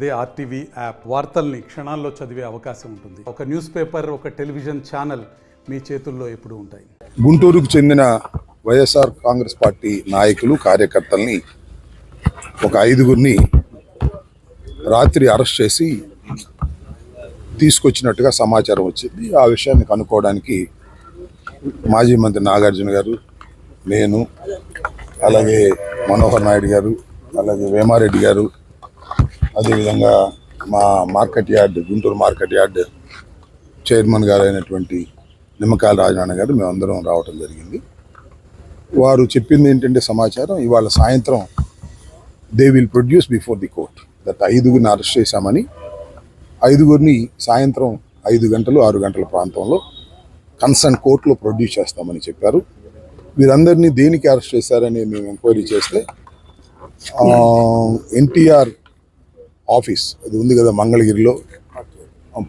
అదే RTV app వార్తల్ని క్షణాల్లో చదివే అవకాశం ఉంటుంది. ఒక న్యూస్ పేపర్, ఒక టెలివిజన్ ఛానల్ మీ చేతుల్లో ఎప్పుడూ ఉంటాయి. గుంటూరుకు చెందిన వైఎస్ఆర్ కాంగ్రెస్ పార్టీ నాయకులు కార్యకర్తల్ని ఒక 5గురిని రాత్రి అరెస్ట్ చేసి తీసుకొచ్చినట్టుగా సమాచారం వచ్చింది. ఆ విషయాన్ని కనుక్కోవడానికి మాజీ మంత్రి నాగార్జున గారు, నేను, అలాగే మనోహర్ నాయుడు గారు, అలాగే వేమారెడ్డి గారు, అదేవిధంగా మా market yard, Guntur market yard chairman గారు అయినటువంటి నిమ్మకాయల రాజనారాయణ గారు, మేమందరం రావటం జరిగింది. వారు చెప్పింది ఏంటంటే సమాచారం, ఇవాళ సాయంత్రం they will produce before the court that 5గురిని అరెస్ట్ చేశామని, 5గురిని సాయంత్రం 5 గంటలు 6 గంటల ప్రాంతంలో కన్సర్న్ కోర్టులో ప్రొడ్యూస్ చేస్తామని చెప్పారు. వీరందరినీ దేనికి అరెస్ట్ చేశారని మేము ఎంక్వైరీ చేస్తే ఎన్టీఆర్ ఆఫీస్ అది ఉంది కదా మంగళగిరిలో,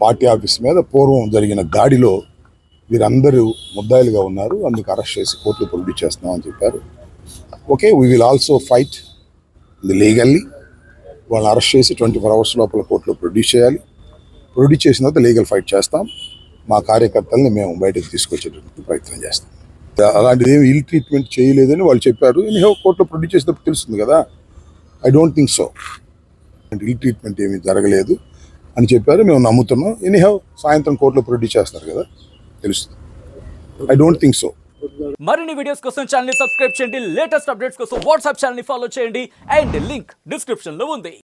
పార్టీ ఆఫీస్ మీద పూర్వం జరిగిన దాడిలో వీరందరూ ముద్దాయిలుగా ఉన్నారు, అందుకు అరెస్ట్ చేసి కోర్టులో ప్రొడ్యూస్ చేస్తున్నామని చెప్పారు. Okay, we will also fight the legally. వాళ్ళని అరెస్ట్ చేసి 24 hours లోపల కోర్టులో ప్రొడ్యూస్ చేయాలి. ప్రొడ్యూస్ చేసిన తర్వాత లీగల్ ఫైట్ చేస్తాం. మా కార్యకర్తల్ని మేము బయటకు తీసుకొచ్చేటటువంటి ప్రయత్నం చేస్తాం. అలాంటిది ఏమి ఇల్ ట్రీట్మెంట్ చేయలేదని వాళ్ళు చెప్పారు. కోర్టులో ప్రొడ్యూస్ చేసినప్పుడు తెలుస్తుంది కదా. I don't think so, ill treatment ఏమీ జరగలేదు అని చెప్పారు. మేము నమ్ముతున్నాం. ఎనీహౌ సాయంత్రం కోర్టులో ప్రొడ్యూస్ చేస్తారు కదా, తెలుస్తుంది. I don't think so. మరిన్ని వీడియోస్ కోసం ఛానల్ ని సబ్స్క్రైబ్ చేయండి. లేటెస్ట్ అప్డేట్స్ కోసం వాట్సాప్ ఛానల్ ని ఫాలో చేయండి. అండ్ లింక్ డిస్క్రిప్షన్ లో ఉంది.